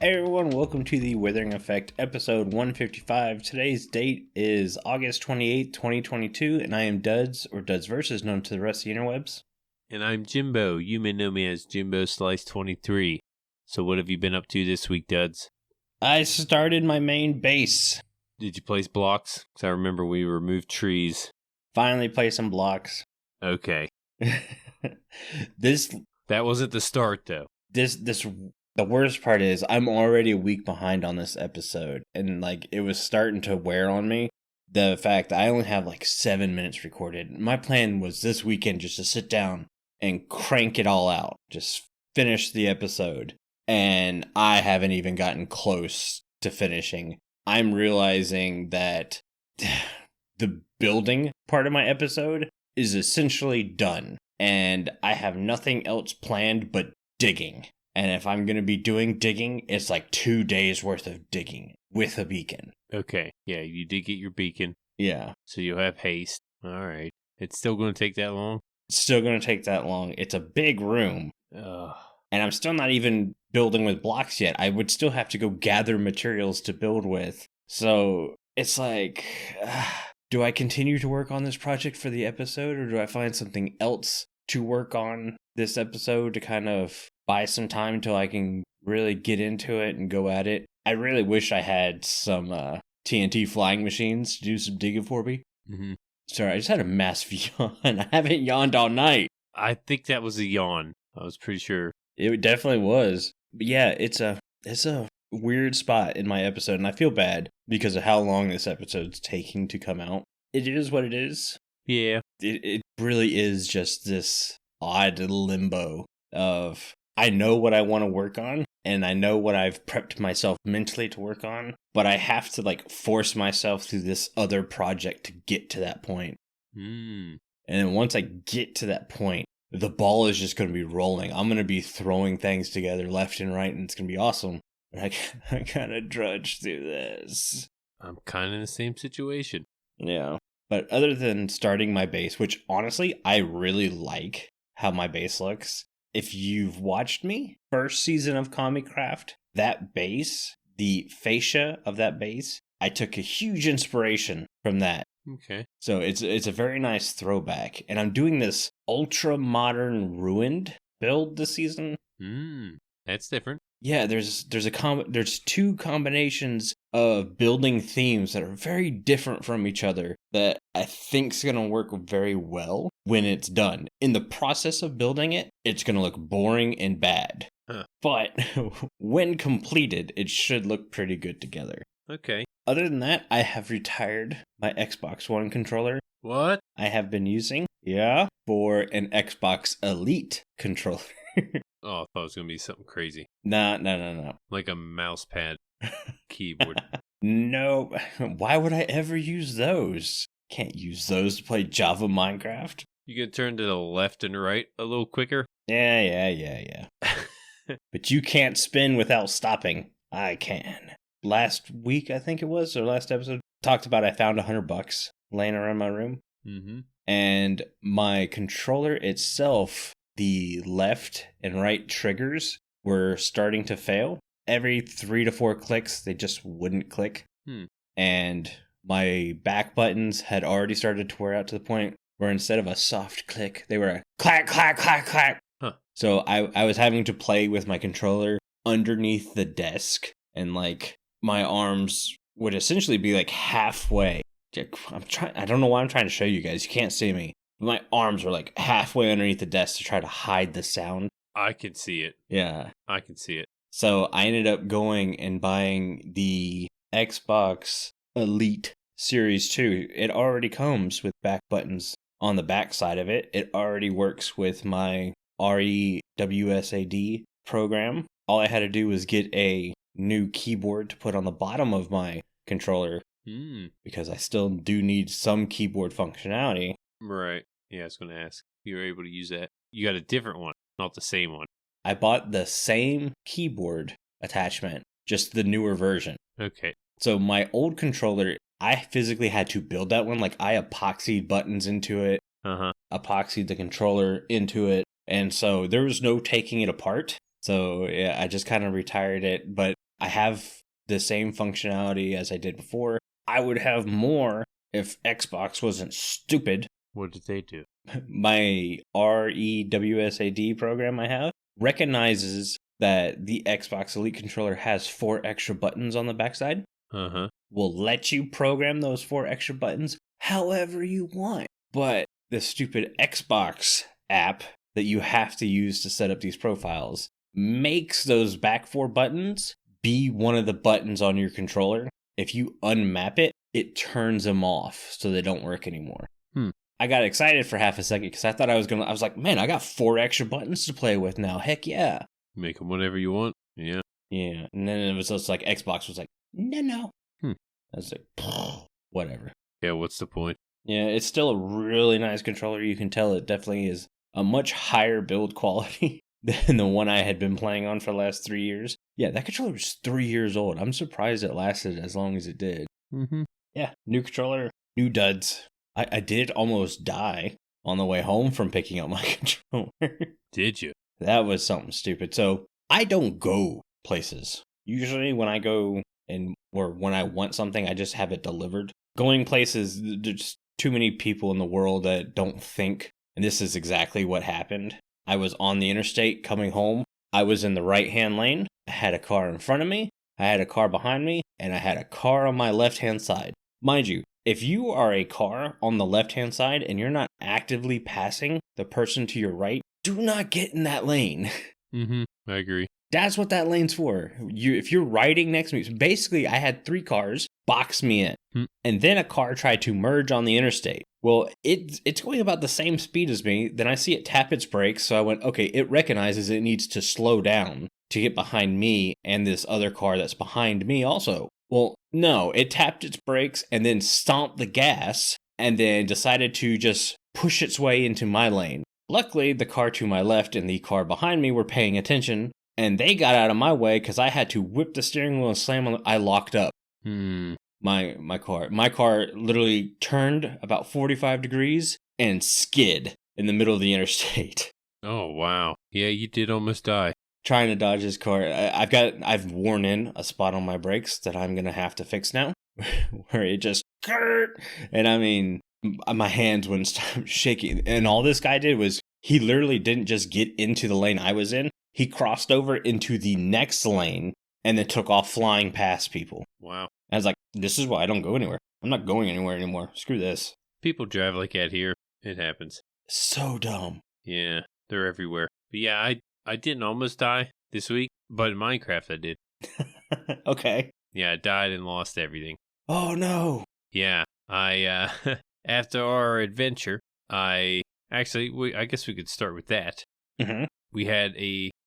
Hey everyone, welcome to the Withering Effect, episode 155. Today's date is August 28th, 2022, and I am Duds, or Duds Versus, known to the rest of the interwebs. And I'm Jimbo. You may know me as Jimbo Slice 23. So what have you been up to this week, Duds? I started my main base. Did you place blocks? Because I remember we removed trees. Finally placed some blocks. Okay. That wasn't the start, though. The worst part is I'm already a week behind on this episode, and it was starting to wear on me. The fact I only have 7 minutes recorded. My plan was this weekend just to sit down and crank it all out. Just finish the episode. And I haven't even gotten close to finishing. I'm realizing that the building part of my episode is essentially done. And I have nothing else planned but digging. And if I'm going to be doing digging, it's 2 days worth of digging with a beacon. Okay. Yeah, you did get your beacon. Yeah. So you'll have haste. All right. It's still going to take that long? It's still going to take that long. It's a big room. Ugh. And I'm still not even building with blocks yet. I would still have to go gather materials to build with. So it's do I continue to work on this project for the episode, or do I find something else to work on this episode to kind of buy some time until I can really get into it and go at it? I really wish I had some TNT flying machines to do some digging for me. Mm-hmm. Sorry, I just had a massive yawn. I haven't yawned all night. I think that was a yawn. I was pretty sure. It definitely was. But yeah, it's a weird spot in my episode, and I feel bad because of how long this episode's taking to come out. It is what it is. Yeah. It really is just this odd limbo of I know what I want to work on, and I know what I've prepped myself mentally to work on, but I have to force myself through this other project to get to that point. Mm. And then once I get to that point, the ball is just going to be rolling. I'm going to be throwing things together left and right, and it's going to be awesome. But I kind of drudge through this. I'm kind of in the same situation. Yeah. But other than starting my base, which honestly, I really like how my base looks. If you've watched me, first season of Comiccraft, that base, the fascia of that base, I took a huge inspiration from that. Okay. So it's a very nice throwback. And I'm doing this ultra modern ruined build this season. That's different. Yeah, there's two combinations of building themes that are very different from each other that I think's going to work very well when it's done. In the process of building it, it's going to look boring and bad. Huh. But when completed, it should look pretty good together. Okay. Other than that, I have retired my Xbox One controller. What? I have been using, for an Xbox Elite controller. Oh, I thought it was going to be something crazy. No. Like a mouse pad keyboard. No. Why would I ever use those? Can't use those to play Java Minecraft. You can turn to the left and right a little quicker? Yeah. But you can't spin without stopping. I can. Last week, I think it was, or last episode, talked about I found $100 laying around my room. Mm-hmm. And my controller itself, the left and right triggers were starting to fail. Every 3 to 4 clicks, they just wouldn't click. And my back buttons had already started to wear out to the point where instead of a soft click, they were a clack, clack, clack, clack. Huh. So I was having to play with my controller underneath the desk, and my arms would essentially be halfway. I don't know why I'm trying to show you guys. You can't see me. My arms were halfway underneath the desk to try to hide the sound. I can see it. Yeah. I can see it. So I ended up going and buying the Xbox Elite Series 2. It already comes with back buttons on the back side of it. It already works with my REWSAD program. All I had to do was get a new keyboard to put on the bottom of my controller. Because I still do need some keyboard functionality. Right. Yeah, I was going to ask. You were able to use that. You got a different one, not the same one. I bought the same keyboard attachment, just the newer version. Okay. So my old controller, I physically had to build that one. I epoxied buttons into it, epoxied the controller into it. And so there was no taking it apart. So yeah, I just kind of retired it. But I have the same functionality as I did before. I would have more if Xbox wasn't stupid. What did they do? My REWSAD program I have recognizes that the Xbox Elite controller has 4 extra buttons on the backside. Uh-huh. Will let you program those 4 extra buttons however you want. But the stupid Xbox app that you have to use to set up these profiles makes those back 4 buttons be one of the buttons on your controller. If you unmap it, it turns them off so they don't work anymore. I got excited for half a second because I thought I was like, man, I got 4 extra buttons to play with now. Heck yeah. Make them whatever you want. Yeah. Yeah. And then it was just like, Xbox was like, no. I was like, whatever. Yeah, what's the point? Yeah, it's still a really nice controller. You can tell it definitely is a much higher build quality than the one I had been playing on for the last 3 years. Yeah, that controller was 3 years old. I'm surprised it lasted as long as it did. Mm-hmm. Yeah, new controller, new duds. I did almost die on the way home from picking up my controller. Did you? That was something stupid. So I don't go places. Usually when I go or when I want something, I just have it delivered. Going places, there's too many people in the world that don't think. And this is exactly what happened. I was on the interstate coming home. I was in the right-hand lane. I had a car in front of me. I had a car behind me. And I had a car on my left-hand side. Mind you, if you are a car on the left-hand side and you're not actively passing the person to your right, do not get in that lane. Mm-hmm. I agree. That's what that lane's for. If you're riding next to me, so basically I had 3 cars box me in. And then a car tried to merge on the interstate. Well, it's going about the same speed as me. Then I see it tap its brakes. So I went, okay, it recognizes it needs to slow down to get behind me and this other car that's behind me also. Well, no, it tapped its brakes and then stomped the gas and then decided to just push its way into my lane. Luckily, the car to my left and the car behind me were paying attention, and they got out of my way because I had to whip the steering wheel and slam on I locked up. My car literally turned about 45 degrees and skid in the middle of the interstate. Oh, wow. Yeah, you did almost die. Trying to dodge his car. I've worn in a spot on my brakes that I'm going to have to fix now, where it just, and I mean, my hands wouldn't stop shaking. And all this guy did was, he literally didn't just get into the lane I was in. He crossed over into the next lane and then took off flying past people. Wow. I was like, this is why I don't go anywhere. I'm not going anywhere anymore. Screw this. People drive like that here. It happens. So dumb. Yeah, they're everywhere. But yeah, I didn't almost die this week, but in Minecraft I did. Okay. Yeah, I died and lost everything. Oh no. Yeah, I after our adventure, I guess we could start with that. Mm-hmm.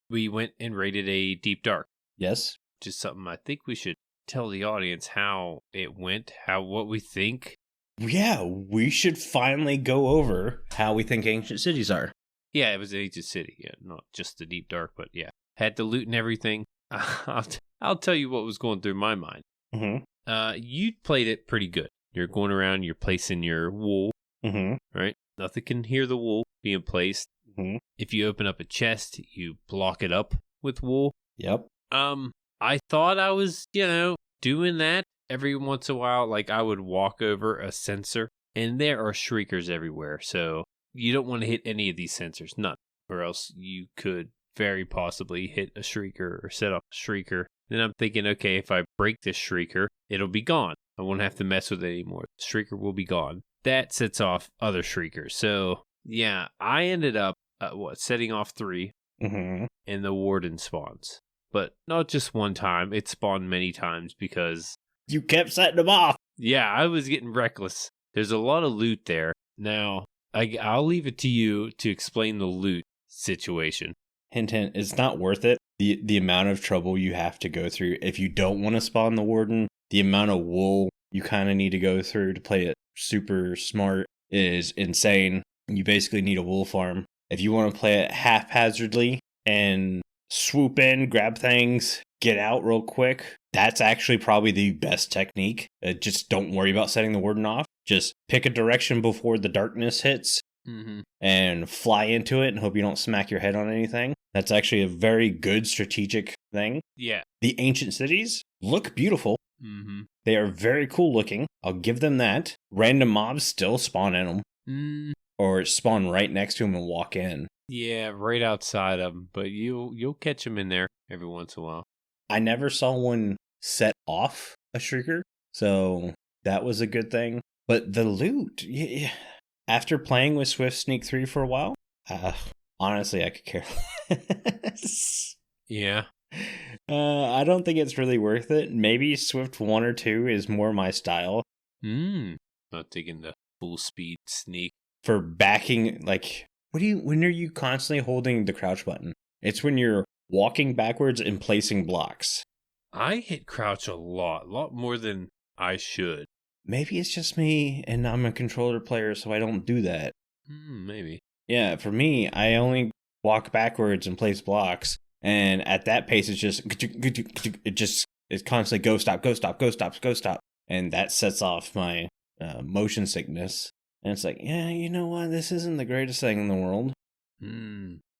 We went and raided a deep dark. Yes. Just something I think we should tell the audience how it went, what we think. Yeah, we should finally go over how we think ancient cities are. Yeah, it was an ancient city. Yeah, not just the deep dark, but yeah, had the loot and everything. I'll tell you what was going through my mind. Mm-hmm. You played it pretty good. You're going around, you're placing your wool. Mm-hmm. Right? Nothing can hear the wool being placed. Mm-hmm. If you open up a chest, you block it up with wool. Yep. I thought I was, doing that every once in a while. Like I would walk over a sensor, and there are shriekers everywhere. So you don't want to hit any of these sensors, none, or else you could very possibly hit a shrieker or set off a shrieker. Then I'm thinking, okay, if I break this shrieker, it'll be gone. I won't have to mess with it anymore. The shrieker will be gone. That sets off other shriekers. So yeah, I ended up setting off 3, mm-hmm. and the warden spawns. But not just one time, it spawned many times because you kept setting them off. Yeah, I was getting reckless. There's a lot of loot there. Now, I'll leave it to you to explain the loot situation. Hint, hint, it's not worth it. The amount of trouble you have to go through if you don't want to spawn the warden, the amount of wool you kind of need to go through to play it super smart is insane. You basically need a wool farm. If you want to play it haphazardly and swoop in, grab things, get out real quick, that's actually probably the best technique. Just don't worry about setting the warden off. Just pick a direction before the darkness hits and fly into it and hope you don't smack your head on anything. That's actually a very good strategic thing. Yeah. The ancient cities look beautiful. Mm-hmm. They are very cool looking. I'll give them that. Random mobs still spawn in them. Or spawn right next to them and walk in. Yeah, right outside of them. But you'll catch them in there every once in a while. I never saw one set off a Shrieker, so that was a good thing. But the loot, yeah. After playing with Swift Sneak 3 for a while, honestly, I could care less. Yeah. I don't think it's really worth it. Maybe Swift 1 or 2 is more my style. Not taking the full speed sneak. For backing, like, when are you constantly holding the crouch button? It's when you're walking backwards and placing blocks. I hit crouch a lot more than I should. Maybe it's just me and I'm a controller player, so I don't do that. Maybe. Yeah, for me, I only walk backwards and place blocks. And at that pace, it's constantly go stop, go stop, go stop, go stop. And that sets off my motion sickness. And it's like, yeah, you know what? This isn't the greatest thing in the world.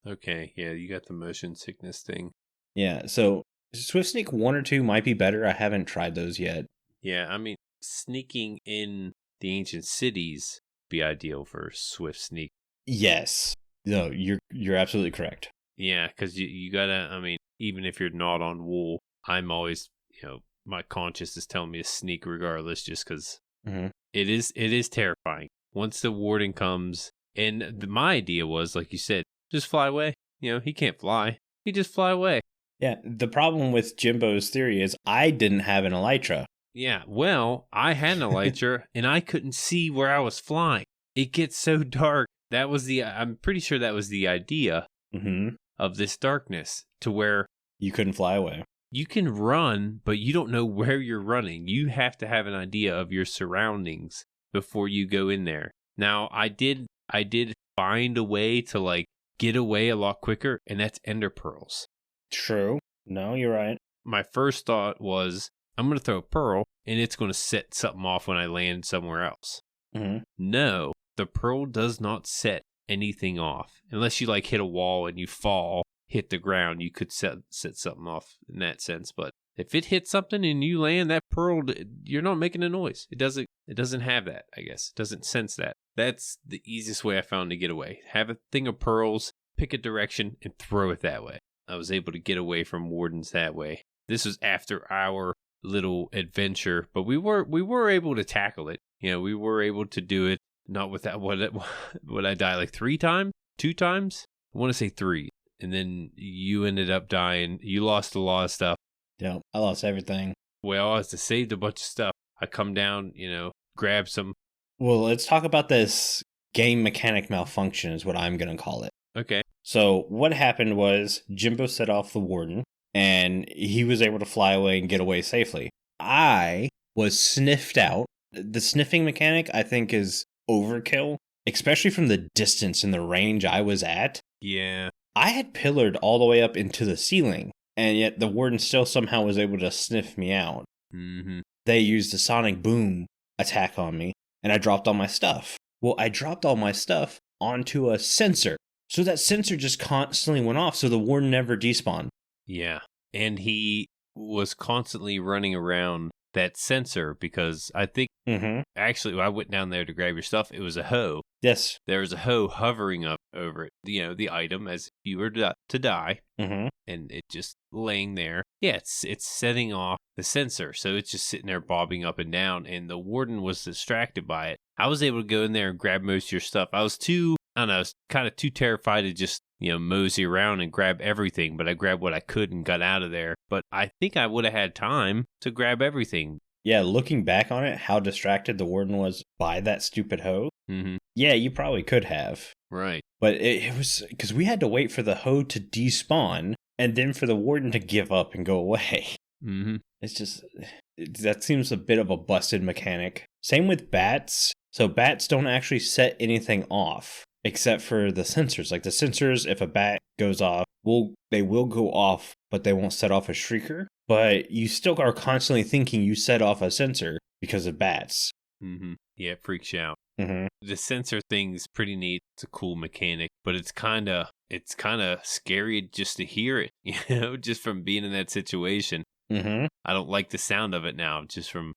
Okay, yeah, you got the motion sickness thing. Yeah, so Swift Sneak 1 or 2 might be better. I haven't tried those yet. Yeah, I mean, sneaking in the ancient cities be ideal for Swift Sneak. Yes. No, you're absolutely correct. Yeah, because you gotta, I mean, even if you're not on wool, I'm always, my conscience is telling me to sneak regardless, just because it is terrifying. Once the warden comes, and my idea was, like you said, just fly away. He can't fly. He just fly away. Yeah, the problem with Jimbo's theory is I didn't have an elytra. Yeah, well, I had an elytra, and I couldn't see where I was flying. It gets so dark. I'm pretty sure that was the idea of this darkness, to where you couldn't fly away. You can run, but you don't know where you're running. You have to have an idea of your surroundings before you go in there. Now, I did find a way to get away a lot quicker, and that's ender pearls. True. No, you're right. My first thought was, I'm going to throw a pearl, and it's going to set something off when I land somewhere else. No, the pearl does not set anything off. Unless you hit a wall and you fall, hit the ground, you could set something off in that sense. But if it hits something and you land, that pearl, you're not making a noise. It doesn't have that, I guess. It doesn't sense that. That's the easiest way I found to get away. Have a thing of pearls, pick a direction, and throw it that way. I was able to get away from wardens that way. This was after our little adventure, but we were able to tackle it. We were able to do it. Not without what I die 3 times, 2 times. I want to say 3, and then you ended up dying. You lost a lot of stuff. Yeah, I lost everything. Well, I saved a bunch of stuff. I come down, grab some. Well, let's talk about this game mechanic malfunction is what I'm going to call it. Okay. So what happened was Jimbo set off the warden, and he was able to fly away and get away safely. I was sniffed out. The sniffing mechanic, I think, is overkill, especially from the distance and the range I was at. Yeah. I had pillared all the way up into the ceiling, and yet the warden still somehow was able to sniff me out. They used the sonic boom attack on me, and I dropped all my stuff. Well, I dropped all my stuff onto a sensor, so that sensor just constantly went off, so the warden never despawned. Yeah, and he was constantly running around that sensor because I think actually when I went down there to grab your stuff, it was a hoe. Yes. There was a hoe hovering up over it, the item as if you were to die, and it just laying there. Yeah, it's setting off the sensor, so it's just sitting there bobbing up and down, and the warden was distracted by it. I was able to go in there and grab most of your stuff. I was kind of too terrified to just mosey around and grab everything, but I grabbed what I could and got out of there. But I think I would have had time to grab everything. Yeah, looking back on it, how distracted the warden was by that stupid hoe. Yeah, you probably could have. Right. But it was because we had to wait for the hoe to despawn and then for the warden to give up and go away. It's just, that seems a bit of a busted mechanic. Same with bats. So bats don't actually set anything off except for the sensors. Like the sensors, if a bat goes off, they will go off, but they won't set off a shrieker. But you still are constantly thinking you set off a sensor because of bats. Yeah, it freaks you out. Mm-hmm. The sensor thing's pretty neat. It's a cool mechanic, but it's kind of scary just to hear it, just from being in that situation. Mm-hmm. I don't like the sound of it now, just from,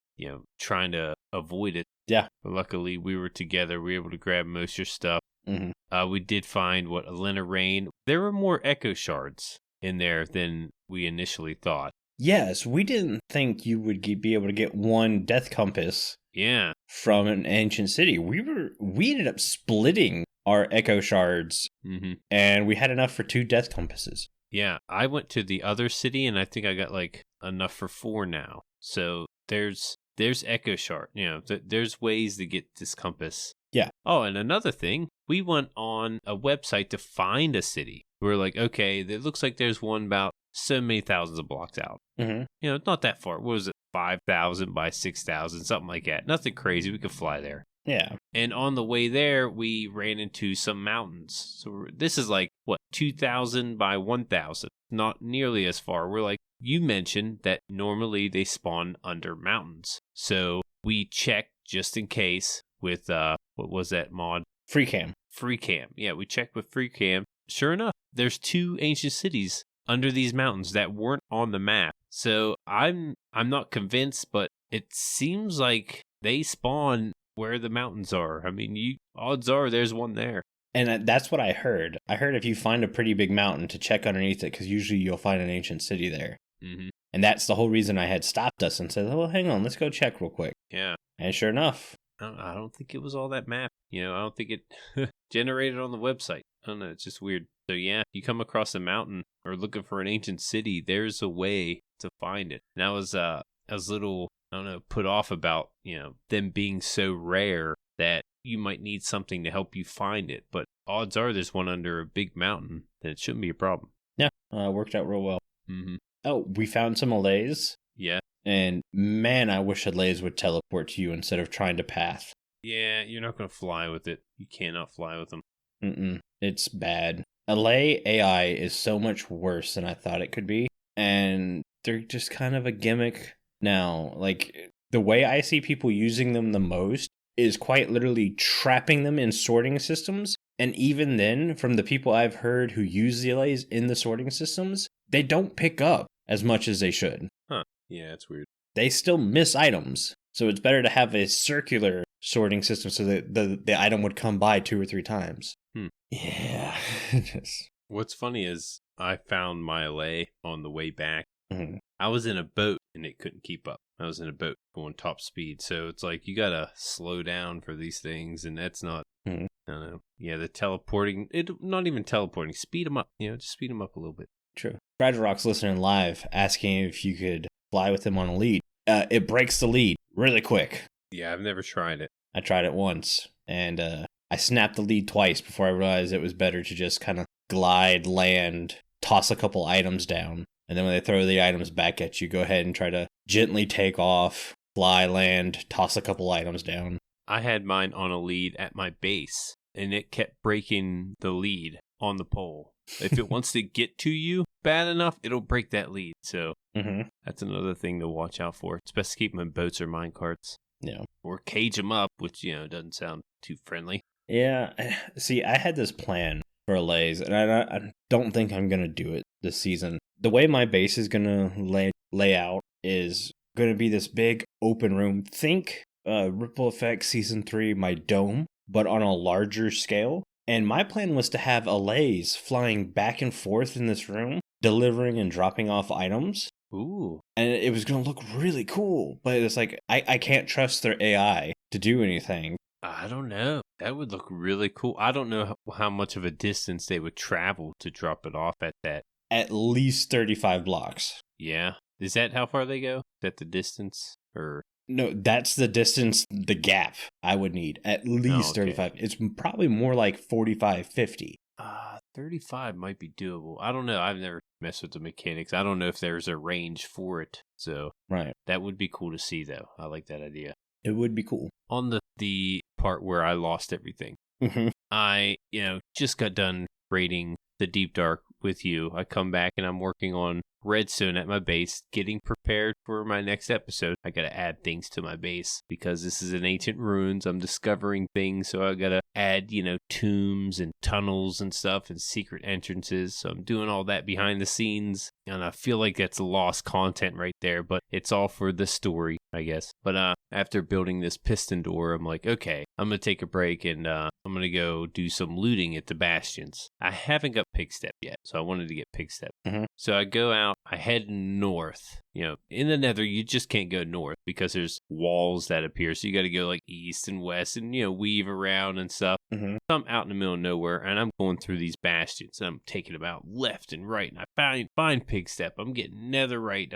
trying to avoid it. Yeah. But luckily, we were together. We were able to grab most of your stuff. Mm-hmm. We did find, a Lena Rain. There were more echo shards in there than we initially thought. Yes, we didn't think you would be able to get one death compass. Yeah. From an ancient city. We ended up splitting our echo shards, and we had enough for 2 death compasses. Yeah, I went to the other city, and I think I got enough for 4 now. So there's echo shard. There's ways to get this compass. Yeah. Oh, and another thing, we went on a website to find a city. We're like, okay, it looks like there's one about so many thousands of blocks out. Mm-hmm. It's not that far. What was it? 5,000 by 6,000, something like that. Nothing crazy. We could fly there. Yeah. And on the way there, we ran into some mountains. So this is 2,000 by 1,000. Not nearly as far. We're you mentioned that normally they spawn under mountains. So we checked just in case with, what was that mod? FreeCam. FreeCam. Yeah, we checked with FreeCam. Sure enough, there's 2 ancient cities under these mountains that weren't on the map. So I'm not convinced, but it seems like they spawn where the mountains are. I mean, odds are there's one there. And that's what I heard. I heard if you find a pretty big mountain to check underneath it, because usually you'll find an ancient city there. Mm-hmm. And that's the whole reason I had stopped us and said, oh, well, hang on, let's go check real quick. Yeah. And sure enough. I don't think it was all that map. I don't think it generated on the website. I don't know. It's just weird. So yeah, you come across a mountain or looking for an ancient city, there's a way to find it. And I was a little, I don't know, put off about, them being so rare that you might need something to help you find it. But odds are there's one under a big mountain, then it shouldn't be a problem. Yeah, worked out real well. Mm-hmm. Oh, we found some allays. Yeah. And man, I wish allays would teleport to you instead of trying to path. Yeah, you're not going to fly with it. You cannot fly with them. It's bad. Allay AI is so much worse than I thought it could be. And they're just kind of a gimmick now. The way I see people using them the most is quite literally trapping them in sorting systems. And even then, from the people I've heard who use the allays in the sorting systems, they don't pick up as much as they should. Huh. Yeah, it's weird. They still miss items. So it's better to have a circular sorting system so that the item would come by 2 or 3 times. Yeah. What's funny is I found my allay on the way back. Mm-hmm. I was in a boat and it couldn't keep up. I was in a boat going top speed. So it's you got to slow down for these things. And that's not, I don't know. Yeah, the teleporting, not even teleporting, speed them up. Just speed them up a little bit. True. Bedrock's listening live asking if you could fly with him on a lead. It breaks the lead really quick. Yeah, I've never tried it. I tried it once, and I snapped the lead twice before I realized it was better to just kind of glide, land, toss a couple items down, and then when they throw the items back at you, go ahead and try to gently take off, fly, land, toss a couple items down. I had mine on a lead at my base, and it kept breaking the lead on the pole. If it wants to get to you bad enough, it'll break that lead. So that's another thing to watch out for. It's best to keep them in boats or minecarts. Yeah. Or cage them up, which, doesn't sound too friendly. Yeah. See, I had this plan for allays, and I don't think I'm going to do it this season. The way my base is going to lay out is going to be this big open room. Think Ripple Effect Season 3, my dome, but on a larger scale. And my plan was to have allays flying back and forth in this room, delivering and dropping off items. Ooh. And it was going to look really cool. But it's I can't trust their AI to do anything. I don't know. That would look really cool. I don't know how much of a distance they would travel to drop it off at that. At least 35 blocks. Yeah. Is that how far they go? Is that the distance? Or... No, that's the distance, the gap I would need. At least 35. It's probably more like 45, 50. 35 might be doable. I don't know. I've never messed with the mechanics. I don't know if there's a range for it. So right. That would be cool to see, though. I like that idea. It would be cool. On the part where I lost everything, I, just got done raiding the Deep Dark with you, I come back and I'm working on redstone at my base, getting prepared for my next episode. I gotta add things to my base because this is an ancient ruins. I'm discovering things, so I gotta add, tombs and tunnels and stuff and secret entrances. So I'm doing all that behind the scenes, and I feel like that's lost content right there, but it's all for the story, I guess. But after building this piston door, I'm like, okay, I'm gonna take a break and I'm gonna go do some looting at the bastions. I haven't got pig step yet, so I wanted to get pig step. Mm-hmm. So I go out, I head north. In the nether, you just can't go north because there's walls that appear. So you got to go like east and west and, weave around and stuff. Mm-hmm. So I'm out in the middle of nowhere and I'm going through these bastions. And I'm taking them out left and right. And I find pig step. I'm getting netherite.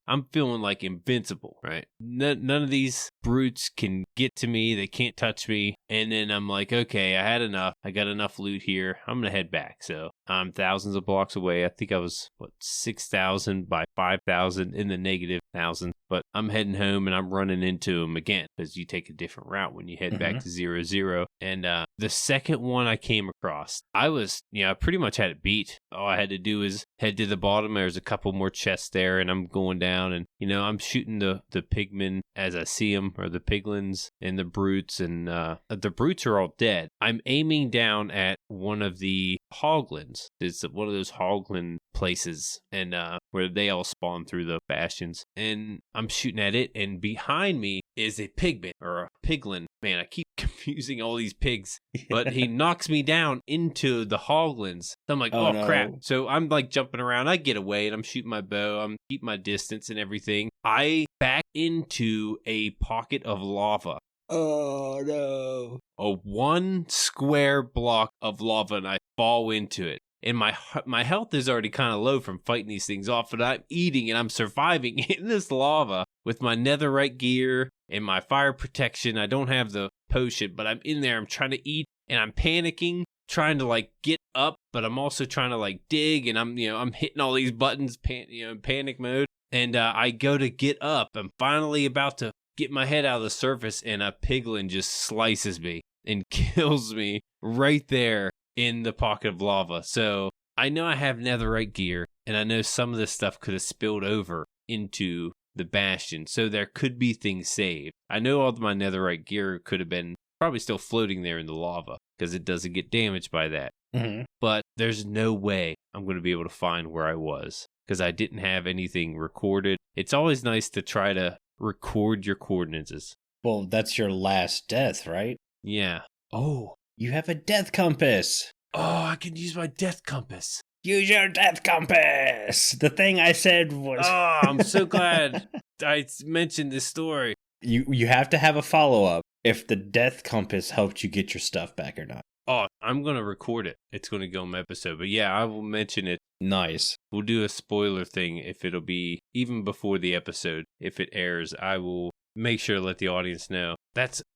I'm feeling like invincible, right? None of these brutes can get to me. They can't touch me. And then I'm like, okay, I had enough. I got enough loot here. I'm going to head back. So I'm thousands of blocks away. I think I was, 6,000 by 5,000 in the negative 1,000. But I'm heading home and I'm running into them again because you take a different route when you head back to 0-0. And the second one I came across, I was, I pretty much had it beat. All I had to do is head to the bottom. There's a couple more chests there and I'm going down and, I'm shooting the pigmen as I see them, or the piglins and the brutes. And the brutes are all dead. I'm aiming down at one of the hoglins. It's one of those hoglin places and where they all spawn through the bastions. And I'm shooting at it, and behind me is a pigman or a piglin. Man, I keep confusing all these pigs, but he knocks me down into the hoglins. So I'm like, oh no. Crap. So I'm like jumping around. I get away and I'm shooting my bow. I'm keeping my distance and everything. I back into a pocket of lava. Oh no. A 1 square block of lava, and I fall into it. And my health is already kind of low from fighting these things off, but I'm eating and I'm surviving in this lava with my netherite gear and my fire protection. I don't have the potion, but I'm in there. I'm trying to eat and I'm panicking, trying to get up, but I'm also trying to dig, and I'm hitting all these buttons, in panic mode. And I go to get up. I'm finally about to get my head out of the surface, and a piglin just slices me and kills me right there in the pocket of lava. So I know I have netherite gear, and I know some of this stuff could have spilled over into the bastion, so there could be things saved. I know all of my netherite gear could have been probably still floating there in the lava because it doesn't get damaged by that. Mm-hmm. But there's no way I'm going to be able to find where I was because I didn't have anything recorded. It's always nice to try to record your coordinates. Well, that's your last death, right? Yeah. Oh. You have a death compass. Oh, I can use my death compass. Use your death compass. The thing I said was... Oh, I'm so glad I mentioned this story. You have to have a follow-up if the death compass helped you get your stuff back or not. Oh, I'm going to record it. It's going to go in my episode. But yeah, I will mention it. Nice. We'll do a spoiler thing if it'll be even before the episode. If it airs, I will make sure to let the audience know.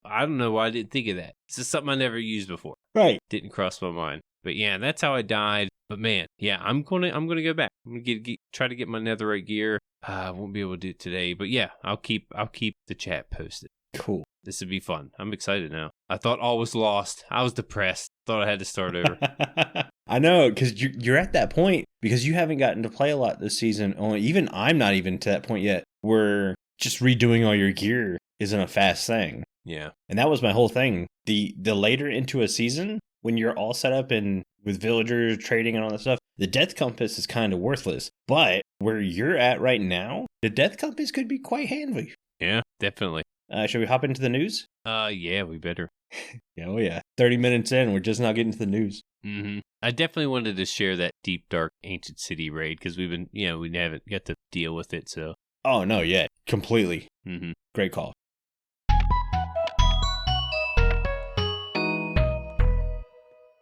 I don't know why I didn't think of that. This is something I never used before. Right. Didn't cross my mind. But yeah, that's how I died. But man, yeah, I'm gonna go back. I'm gonna try to get my netherite gear. I won't be able to do it today, but yeah, I'll keep the chat posted. Cool. This would be fun. I'm excited now. I thought all was lost. I was depressed. Thought I had to start over. I know, because you're at that point because you haven't gotten to play a lot this season. Even I'm not even to that point yet. Where just redoing all your gear isn't a fast thing. Yeah. And that was my whole thing. The later into a season, when you're all set up and with villagers trading and all that stuff, the death compass is kind of worthless. But where you're at right now, the death compass could be quite handy. Yeah, definitely. Should we hop into the news? Yeah, we better. Oh yeah. 30 minutes in, we're just not getting to the news. Mm-hmm. I definitely wanted to share that deep, dark, ancient city raid because we've been, we haven't got to deal with it, so. Oh, no, yeah. Completely. Mm-hmm. Great call.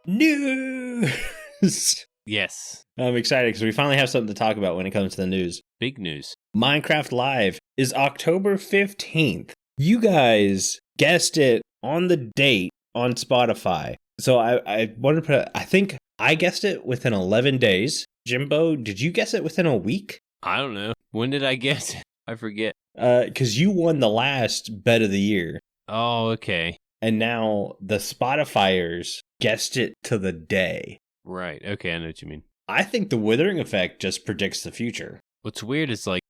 News! Yes. I'm excited because we finally have something to talk about when it comes to the news. Big news. Minecraft Live is October 15th. You guys guessed it on the date on Spotify. So I wanted to put, I think I guessed it within 11 days. Jimbo, did you guess it within a week? I don't know. When did I guess it? I forget. Because you won the last bet of the year. Oh, okay. And now the Spotifyers guessed it to the day. Right. Okay, I know what you mean. I think the Withering effect just predicts the future. What's weird is like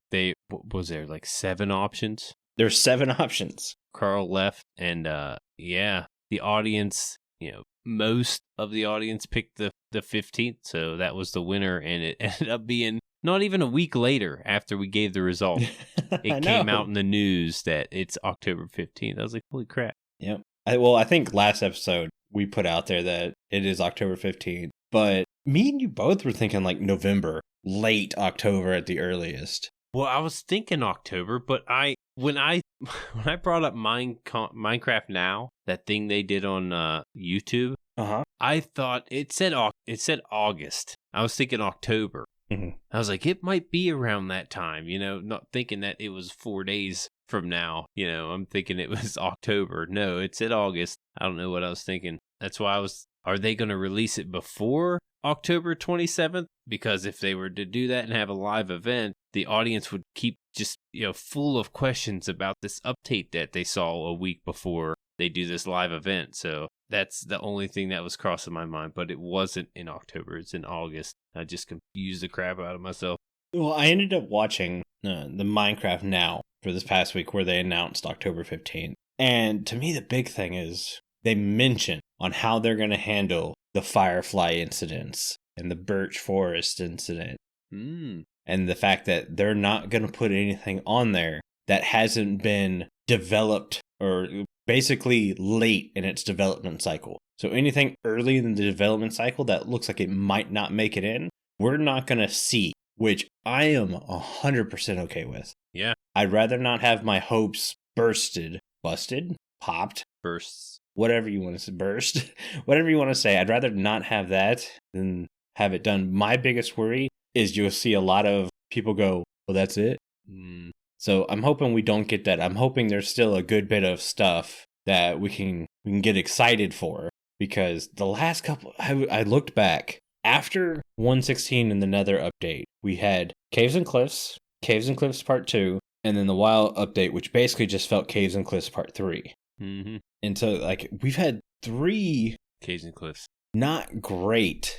what was there like 7 options? There's 7 options. Carl left, and the audience, most of the audience picked the 15th, so that was the winner, and it ended up being not even a week later after we gave the result. It came out in the news that it's October 15th. I was like, holy crap. Yep. I think last episode we put out there that it is October 15th, but me and you both were thinking like November, late October at the earliest. Well, I was thinking October, but when I brought up Minecraft Now, that thing they did on YouTube, I thought it said August. I was thinking October. Mm-hmm. I was like, it might be around that time, not thinking that it was 4 days from now. I'm thinking it was October. No, it said August. I don't know what I was thinking. That's why are they going to release it before October 27th? Because if they were to do that and have a live event, the audience would keep just, full of questions about this update that they saw a week before they do this live event. So that's the only thing that was crossing my mind, but it wasn't in October. It's in August. I just confused the crap out of myself. Well, I ended up watching the Minecraft Now for this past week where they announced October 15th. And to me, the big thing is they mention on how they're going to handle the Firefly incidents and the Birch Forest incident. And the fact that they're not going to put anything on there that hasn't been developed or basically late in its development cycle. So anything early in the development cycle that looks like it might not make it in, we're not going to see, which I am 100% okay with. Yeah. I'd rather not have my hopes busted, popped, bursts, whatever you want to say, burst, whatever you want to say. I'd rather not have that than have it done. My biggest worry is you'll see a lot of people go, well, that's it. So I'm hoping we don't get that. I'm hoping there's still a good bit of stuff that we can get excited for, because the last couple, I looked back after 1.16 in the Nether update, we had Caves and Cliffs Part 2, and then the Wild update, which basically just felt Caves and Cliffs Part 3. Mm-hmm. And so like we've had 3 Caves and Cliffs, not great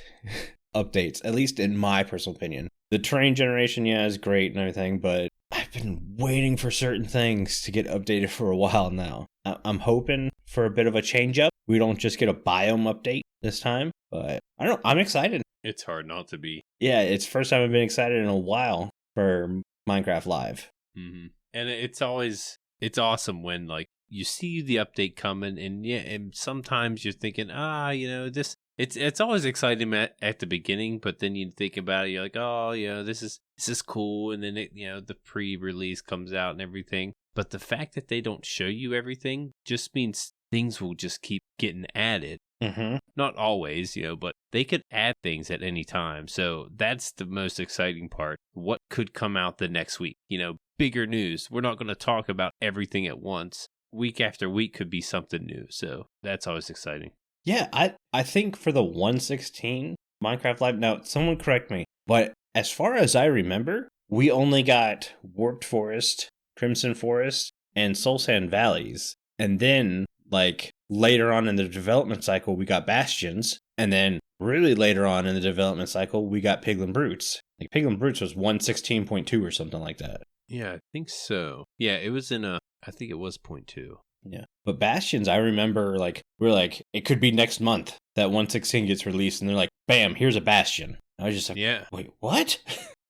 updates, at least in my personal opinion. The terrain generation, is great and everything, but I've been waiting for certain things to get updated for a while now. I'm hoping for a bit of a change up. We don't just get a biome update this time, but I don't know. I'm excited. It's hard not to be. Yeah, it's the first time I've been excited in a while for Minecraft Live. Mm-hmm. And it's awesome when like you see the update coming, and sometimes you're thinking, this. It's always exciting at the beginning, but then you think about it, you're like, oh, this is cool, and then the pre-release comes out and everything. But the fact that they don't show you everything just means things will just keep getting added. Mm-hmm. Not always, but they could add things at any time. So that's the most exciting part. What could come out the next week? Bigger news. We're not going to talk about everything at once. Week after week could be something new. So that's always exciting. Yeah, I think for the 1.16 Minecraft Live, now someone correct me, but as far as I remember, we only got Warped Forest, Crimson Forest, and Soul Sand Valleys. And then, like, later on in the development cycle, we got Bastions. And then really later on in the development cycle, we got Piglin Brutes. Like, Piglin Brutes was 1.16.2 or something like that. Yeah, I think so. Yeah, it was I think it was 0.2. Yeah. But Bastions, I remember, we're like, it could be next month that 1.16 gets released, and they're like, bam, here's a Bastion. I was just like, yeah. Wait, what?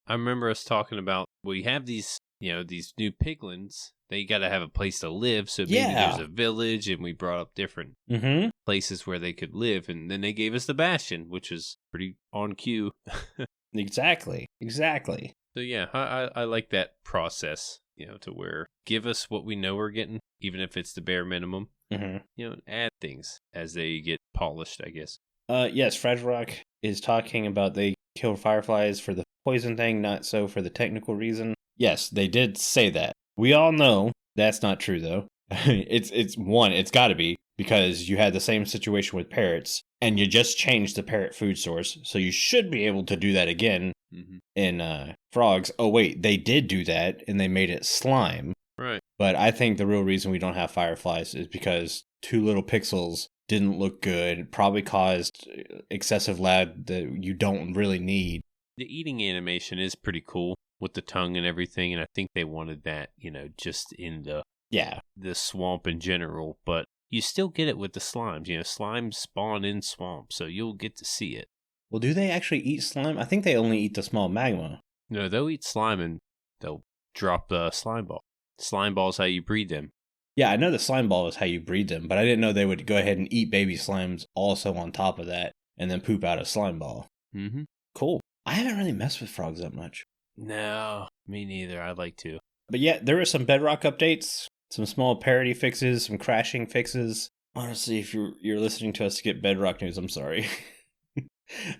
I remember us talking about, we have these, these new piglins. They got to have a place to live, so maybe there's a village, and we brought up different places where they could live, and then they gave us the Bastion, which is pretty on cue. Exactly. So yeah, I like that process. To where give us what we know we're getting, even if it's the bare minimum. Mm-hmm. Add things as they get polished, I guess. Yes, Bedrock is talking about they kill fireflies for the poison thing, not so for the technical reason. Yes, they did say that. We all know that's not true, though. It's got to be, because you had the same situation with parrots, and you just changed the parrot food source, so you should be able to do that again. In frogs. Oh wait, they did do that, and they made it slime. Right. But I think the real reason we don't have fireflies is because 2 little pixels didn't look good, probably caused excessive lag that you don't really need. The eating animation is pretty cool with the tongue and everything, and I think they wanted that, just in the swamp in general, but you still get it with the slimes. Slimes spawn in swamps, so you'll get to see it. Well, do they actually eat slime? I think they only eat the small magma. No, they'll eat slime and they'll drop the slime ball. Slime ball is how you breed them. Yeah, I know the slime ball is how you breed them, but I didn't know they would go ahead and eat baby slimes also on top of that and then poop out a slime ball. Mm-hmm. Cool. I haven't really messed with frogs that much. No, me neither. I'd like to. But yeah, there were some Bedrock updates, some small parity fixes, some crashing fixes. Honestly, if you're listening to us to get Bedrock news, I'm sorry.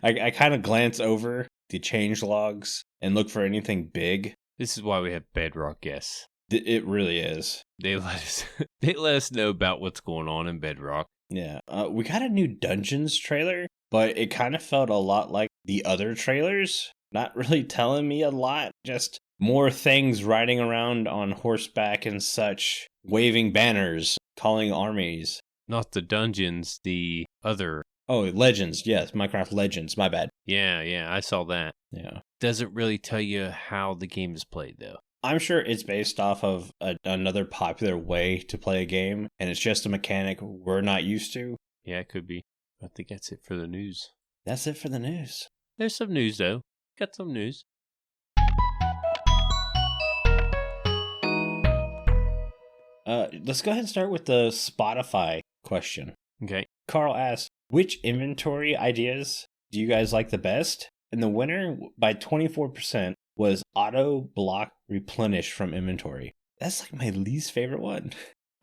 I kind of glance over the change logs and look for anything big. This is why we have Bedrock guests. It really is. They let us know about what's going on in Bedrock. Yeah, we got a new Dungeons trailer, but it kind of felt a lot like the other trailers. Not really telling me a lot, just more things riding around on horseback and such, waving banners, calling armies. Not the dungeons, the other. Oh, Legends, yes, Minecraft Legends, my bad. Yeah, I saw that. Yeah. Doesn't really tell you how the game is played, though. I'm sure it's based off of another popular way to play a game, and it's just a mechanic we're not used to. Yeah, it could be. I think that's it for the news. That's it for the news. There's some news, though. Got some news. Let's go ahead and start with the Spotify question. Okay. Carl asks, which inventory ideas do you guys like the best? And the winner by 24% was auto block replenish from inventory. That's like my least favorite one.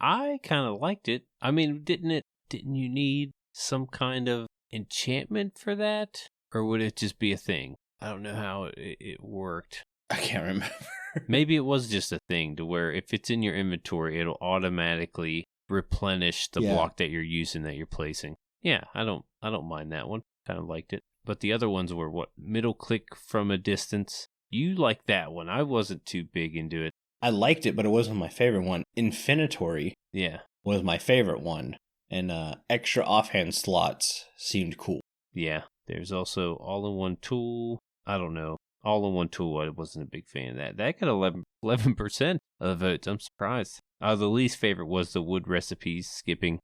I kind of liked it. I mean, didn't you need some kind of enchantment for that? Or would it just be a thing? I don't know how it worked. I can't remember. Maybe it was just a thing to where if it's in your inventory, it'll automatically replenish the block that you're using, that you're placing. Yeah, I don't mind that one. Kind of liked it. But the other ones were what? Middle click from a distance. You liked that one. I wasn't too big into it. I liked it, but it wasn't my favorite one. Infinitory was my favorite one. And extra offhand slots seemed cool. Yeah. There's also all-in-one tool. I don't know. All-in-one tool, I wasn't a big fan of that. That got 11% of the votes. I'm surprised. The least favorite was the wood recipes skipping,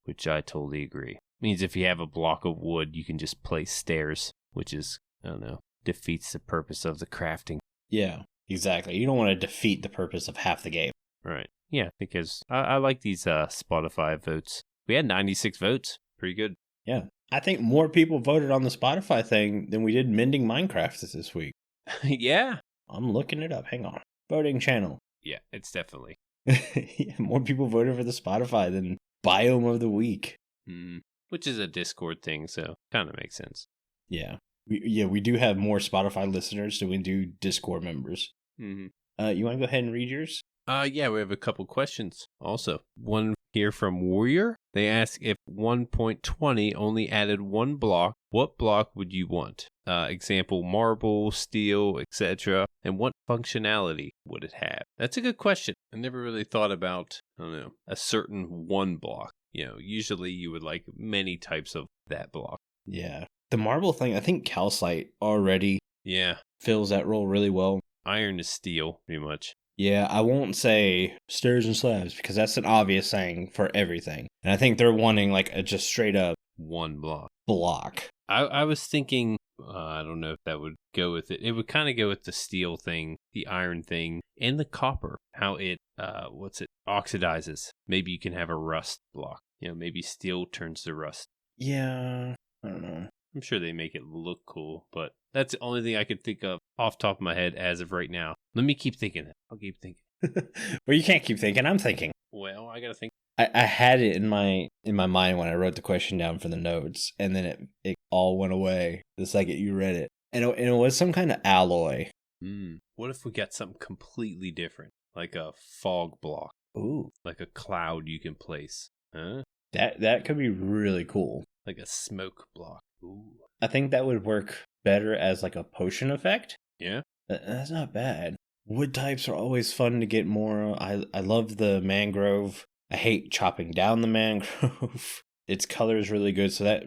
which I totally agree. Means if you have a block of wood, you can just place stairs, which is, I don't know, defeats the purpose of the crafting. Yeah, exactly. You don't want to defeat the purpose of half the game. Right. Yeah, because I like these Spotify votes. We had 96 votes. Pretty good. Yeah. I think more people voted on the Spotify thing than we did Mending Minecraft this week. Yeah. I'm looking it up. Hang on. Voting channel. Yeah, it's definitely. Yeah, more people voted for the Spotify than Biome of the Week. Which is a Discord thing, so kind of makes sense. Yeah. We do have more Spotify listeners than we do Discord members. You want to go ahead and read yours? Yeah, we have a couple questions also. One here from Warrior. They ask if 1.20 only added one block, what block would you want? Example, marble, steel, etc. And what functionality would it have? That's a good question. I never really thought about, a certain one block. Usually you would like many types of that block. Yeah. The marble thing, I think calcite already fills that role really well. Iron is steel, pretty much. Yeah, I won't say stairs and slabs because that's an obvious thing for everything. And I think they're wanting like a just straight up one block. I was thinking, I don't know if that would go with it. It would kind of go with the steel thing, the iron thing, and the copper. How it, oxidizes. Maybe you can have a rust block. Maybe steel turns to rust. Yeah, I don't know. I'm sure they make it look cool, but that's the only thing I could think of off the top of my head as of right now. Let me keep thinking it. I'll keep thinking. Well, you can't keep thinking. I'm thinking. Well, I gotta think. I had it in my mind when I wrote the question down for the notes, and then it all went away the second you read it. And it was some kind of alloy. What if we got something completely different, like a fog block? Ooh, like a cloud you can place. Huh? That could be really cool. Like a smoke block. Ooh. I think that would work better as like a potion effect. Yeah. That's not bad. Wood types are always fun to get more. I love the mangrove. I hate chopping down the mangrove. its color is really good, so that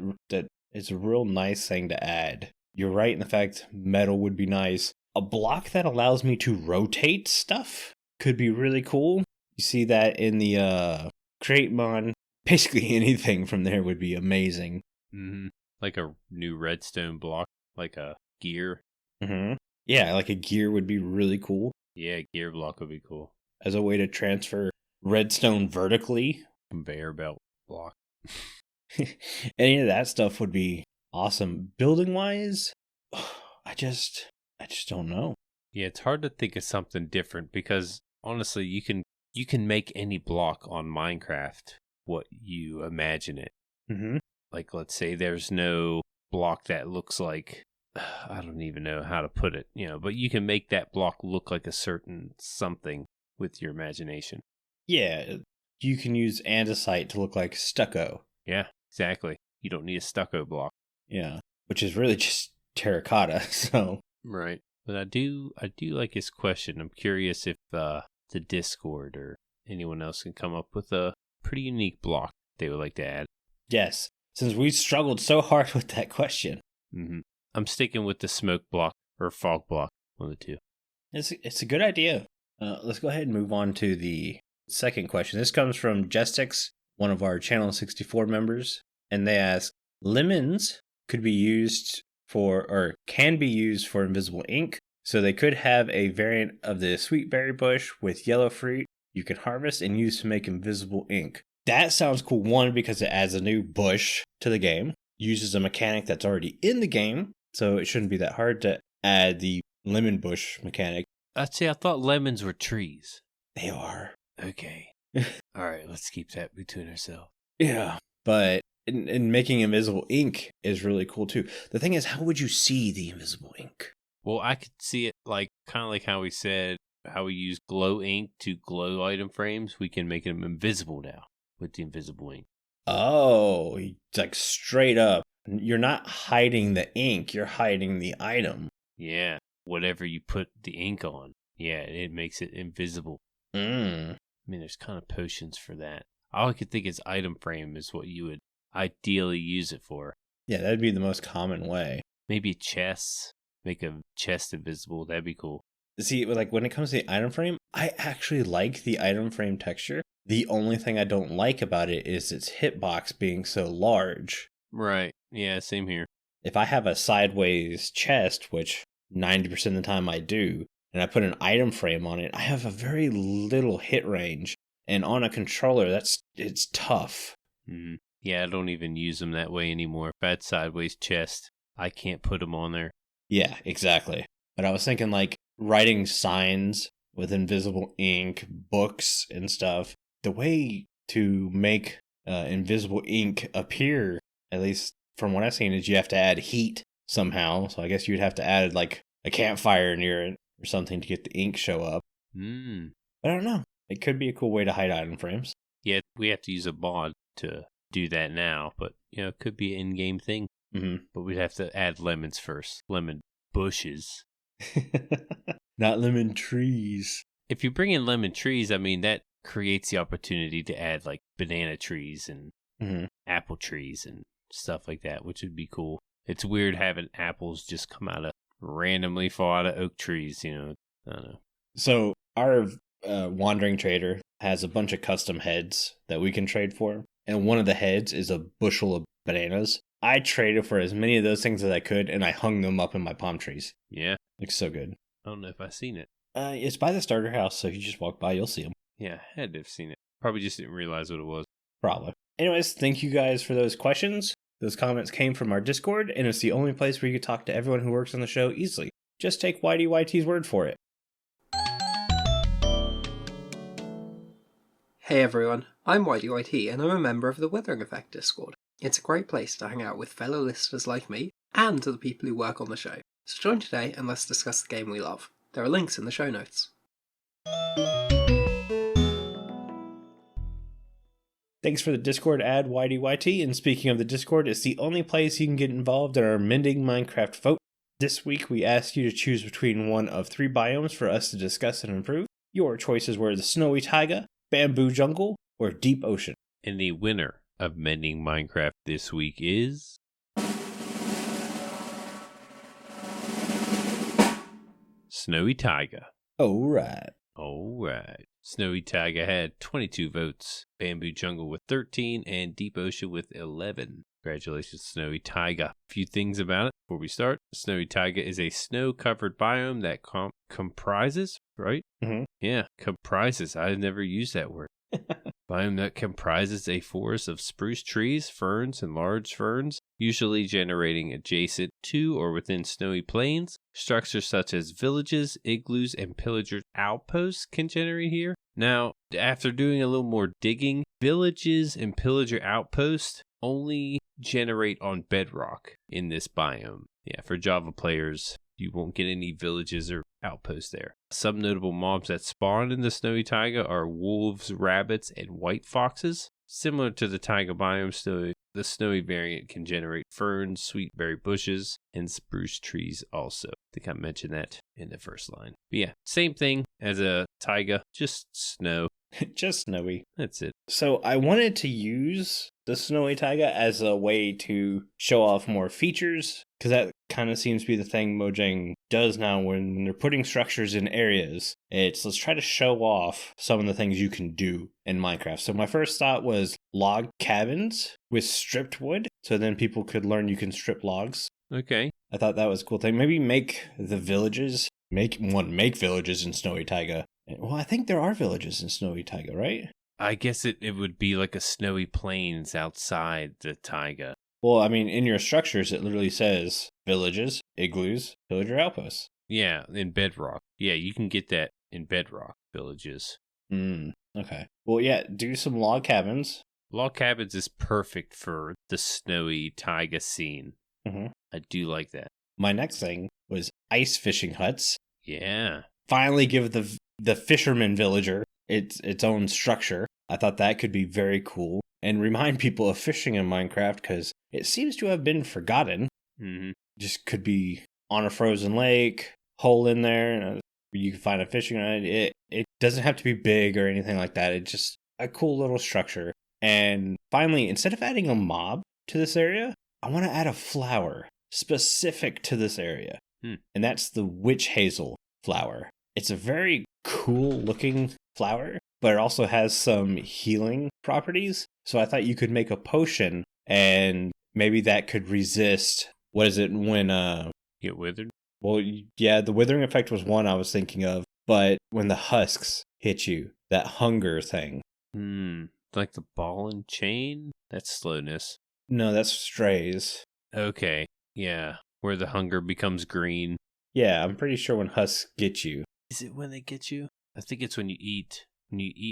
it's a real nice thing to add. You're right in the fact metal would be nice. A block that allows me to rotate stuff could be really cool. You see that in the Create Mon. Basically anything from there would be amazing. Mm-hmm. Like a new redstone block, like a gear. Mm-hmm. Yeah, like a gear would be really cool. Yeah, gear block would be cool. As a way to transfer redstone vertically. Conveyor belt block. Any of that stuff would be awesome. Building wise, I just don't know. Yeah, it's hard to think of something different because honestly, you can make any block on Minecraft what you imagine it. Mm-hmm. Like, let's say there's no block that looks like, I don't even know how to put it, but you can make that block look like a certain something with your imagination. Yeah, you can use andesite to look like stucco. Yeah, exactly. You don't need a stucco block. Yeah, which is really just terracotta, so. Right. But I do like his question. I'm curious if the Discord or anyone else can come up with a pretty unique block they would like to add. Yes, since we struggled so hard with that question. Mm-hmm. I'm sticking with the smoke block or fog block, one of the two. It's a good idea. Let's go ahead and move on to the second question. This comes from Jestix, one of our Channel 64 members, and they ask, lemons could be used or can be used for invisible ink, so they could have a variant of the sweet berry bush with yellow fruit you can harvest and use to make invisible ink. That sounds cool, one, because it adds a new bush to the game, uses a mechanic that's already in the game, so it shouldn't be that hard to add the lemon bush mechanic. I thought lemons were trees. They are. Okay. All right, let's keep that between ourselves. Yeah, but in making invisible ink is really cool too. The thing is, how would you see the invisible ink? Well, I could see it kind of like how we said, how we use glow ink to glow item frames. We can make them invisible now with the invisible ink. Oh, like straight up. You're not hiding the ink, you're hiding the item. Yeah, whatever you put the ink on. Yeah, it makes it invisible. Mm. I mean, there's kind of potions for that. All I could think is item frame is what you would ideally use it for. Yeah, that'd be the most common way. Maybe chests. Make a chest invisible. That'd be cool. See, like when it comes to the item frame, I actually like the item frame texture. The only thing I don't like about it is its hitbox being so large. Right. Yeah, same here. If I have a sideways chest, which 90% of the time I do, and I put an item frame on it, I have a very little hit range. And on a controller, it's tough. Mm-hmm. Yeah, I don't even use them that way anymore. If I had sideways chest, I can't put them on there. Yeah, exactly. But I was thinking like writing signs with invisible ink, books and stuff. The way to make invisible ink appear, at least from what I've seen, is you have to add heat somehow. So I guess you'd have to add like a campfire near it or something to get the ink show up. Mm. I don't know. It could be a cool way to hide item frames. Yeah, we have to use a mod to do that now, but it could be an in-game thing. Mm-hmm. But we'd have to add lemons first. Lemon bushes. Not lemon trees. If you bring in lemon trees, I mean, that creates the opportunity to add like banana trees and apple trees and stuff like that, which would be cool. It's weird having apples just come out of randomly fall out of oak trees, I don't know. So our wandering trader has a bunch of custom heads that we can trade for, and one of the heads is a bushel of bananas. I traded for as many of those things as I could, and I hung them up in my palm trees. Yeah. Looks so good. I don't know if I've seen it. It's by the starter house, so if you just walk by, you'll see them. Yeah, I had to have seen it. Probably just didn't realize what it was. Probably. Anyways, thank you guys for those questions. Those comments came from our Discord, and it's the only place where you can talk to everyone who works on the show easily. Just take YDYT's word for it. Hey everyone, I'm YDYT and I'm a member of the Withering Effect Discord. It's a great place to hang out with fellow listeners like me and to the people who work on the show. So join today and let's discuss the game we love. There are links in the show notes. Thanks for the Discord ad, YDYT, and speaking of the Discord, it's the only place you can get involved in our Mending Minecraft vote. This week we asked you to choose between one of 3 biomes for us to discuss and improve. Your choices were the Snowy Taiga, Bamboo Jungle, or Deep Ocean. And the winner of Mending Minecraft this week is... Snowy Taiga. Alright. Snowy Taiga had 22 votes, Bamboo Jungle with 13, and Deep Ocean with 11. Congratulations, Snowy Taiga. A few things about it before we start. Snowy Taiga is a snow-covered biome that comprises, right? Mm-hmm. Yeah, comprises. I've never used that word. Biome that comprises a forest of spruce trees, ferns, and large ferns, usually generating adjacent to or within snowy plains. Structures such as villages, igloos, and pillager outposts can generate here. Now, after doing a little more digging, villages and pillager outposts only generate on Bedrock in this biome. Yeah, for Java players, you won't get any villages or outposts there. Some notable mobs that spawn in the Snowy Taiga are wolves, rabbits, and white foxes. Similar to the taiga biome, the snowy variant can generate ferns, sweetberry bushes, and spruce trees also. I think I mentioned that in the first line. But yeah, same thing as a taiga, just snow. Just snowy. That's it. So I wanted to use the Snowy Taiga as a way to show off more features, because that kind of seems to be the thing Mojang does now when they're putting structures in areas. It's let's try to show off some of the things you can do in Minecraft. So my first thought was log cabins with stripped wood, so then people could learn you can strip logs. Okay. I thought that was a cool thing. Maybe make the villages, make villages in Snowy Taiga. Well, I think there are villages in Snowy Taiga, right? I guess it would be like a snowy plains outside the taiga. Well, I mean, in your structures, it literally says villages, igloos, villager outposts. Yeah, in Bedrock. Yeah, you can get that in Bedrock villages. Okay. Well, yeah, do some log cabins. Log cabins is perfect for the snowy taiga scene. Mm-hmm. I do like that. My next thing was ice fishing huts. Yeah. Finally give the fisherman villager its own structure. I thought that could be very cool and remind people of fishing in Minecraft, because it seems to have been forgotten. Mm-hmm. Just could be on a frozen lake, hole in there, you can find a fishing rod. It doesn't have to be big or anything like that. It's just a cool little structure. And finally, instead of adding a mob to this area, I want to add a flower specific to this area. And that's the witch hazel flower. It's a very cool looking flower, but it also has some healing properties. So I thought you could make a potion, and maybe that could resist, what is it when get withered? Well, yeah, the withering effect was one I was thinking of, but when the husks hit you, that hunger thing. Like the ball and chain? That's slowness. No, that's strays. Okay. Yeah. Where the hunger becomes green. Yeah, I'm pretty sure when husks get you. Is it when they get you? I think it's when you eat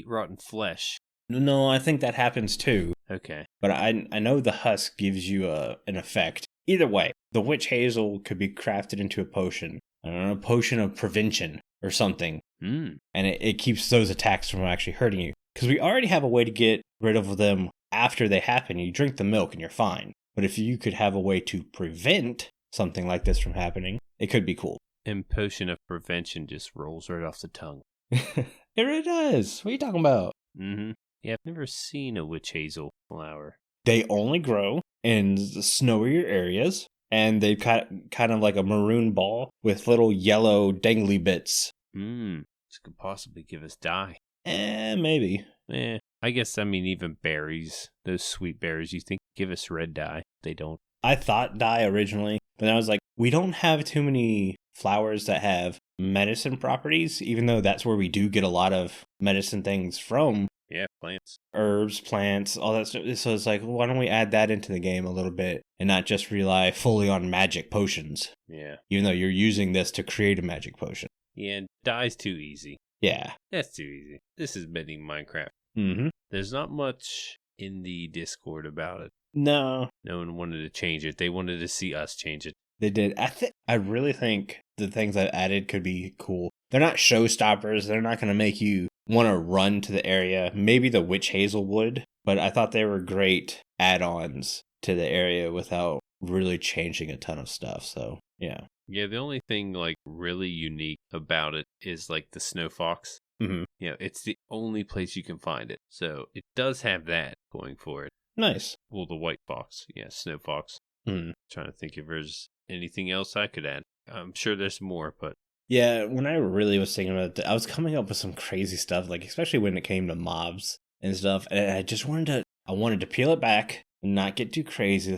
rotten flesh. No, I think that happens too. Okay. But I know the husk gives you an effect. Either way, the witch hazel could be crafted into a potion. I don't know, a potion of prevention or something. And it keeps those attacks from actually hurting you. Because we already have a way to get rid of them after they happen. You drink the milk and you're fine. But if you could have a way to prevent something like this from happening, it could be cool. And potion of prevention just rolls right off the tongue. It really does. What are you talking about? Mm-hmm. Yeah, I've never seen a witch hazel flower. They only grow in the snowier areas, and they've got kind of like a maroon ball with little yellow dangly bits. This could possibly give us dye. Maybe. I guess, even berries, those sweet berries, you think give us red dye. They don't. I thought dye originally, but I was like, we don't have too many flowers that have medicine properties, even though that's where we do get a lot of medicine things from. Yeah, plants. Herbs, plants, all that stuff. So it's like, why don't we add that into the game a little bit and not just rely fully on magic potions? Yeah. Even though you're using this to create a magic potion. Yeah, dye's too easy. Yeah. That's too easy. This is Mending Minecraft. Mm-hmm. There's not much in the Discord about it. No. No one wanted to change it. They wanted to see us change it. They did. I really think the things I've added could be cool. They're not showstoppers. They're not going to make you want to run to the area. Maybe the witch hazel would, but I thought they were great add-ons to the area without really changing a ton of stuff. So, yeah. Yeah, the only thing really unique about it is the snow fox. Mm-hmm. It's the only place you can find it. So it does have that going for it. Nice. Well, the white fox. Yeah, snow fox. Hmm. Trying to think if there's anything else I could add. I'm sure there's more, but Yeah, when I really was thinking about it, I was coming up with some crazy stuff, like especially when it came to mobs and stuff. And I just wanted to peel it back and not get too crazy.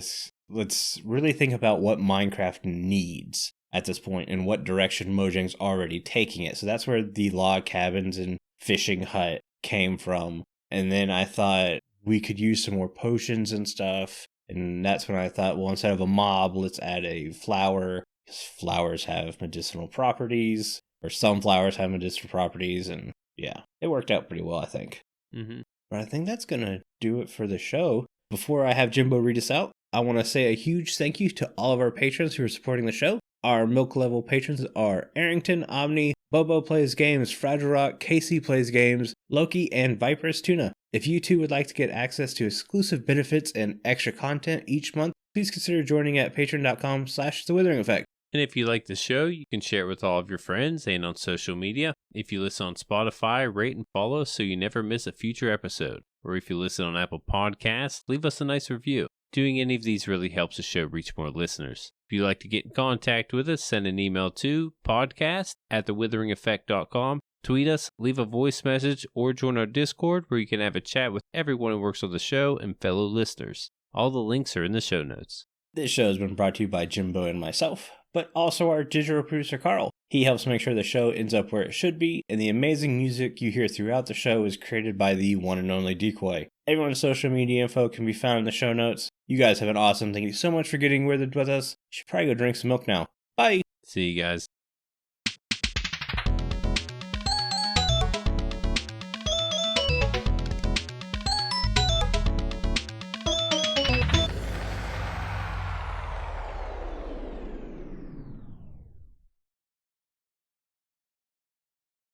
Let's really think about what Minecraft needs at this point and what direction Mojang's already taking it. So that's where the log cabins and fishing hut came from. And then I thought we could use some more potions and stuff. And that's when I thought, well, instead of a mob, let's add a flower. Because flowers have medicinal properties, or some flowers have medicinal properties. And yeah, it worked out pretty well, I think. mm-hmm. But I think that's going to do it for the show. Before I have Jimbo read us out, I want to say a huge thank you to all of our patrons who are supporting the show. Our milk level patrons are Arrington, Omni, Bobo Plays Games, Fragile Rock, Casey Plays Games, Loki, and Viper's Tuna. If you too would like to get access to exclusive benefits and extra content each month, please consider joining at patreon.com/The Withering Effect. And if you like the show, you can share it with all of your friends and on social media. If you listen on Spotify, rate and follow so you never miss a future episode. Or if you listen on Apple Podcasts, leave us a nice review. Doing any of these really helps the show reach more listeners. If you'd like to get in contact with us, send an email to podcast@thewitheringeffect.com. Tweet us, leave a voice message, or join our Discord where you can have a chat with everyone who works on the show and fellow listeners. All the links are in the show notes. This show has been brought to you by Jimbo and myself, but also our digital producer Carl. He helps make sure the show ends up where it should be, and the amazing music you hear throughout the show is created by the one and only Decoy. Everyone's social media info can be found in the show notes. You guys have been awesome. Thank you so much for getting with us. You should probably go drink some milk now. Bye! See you guys.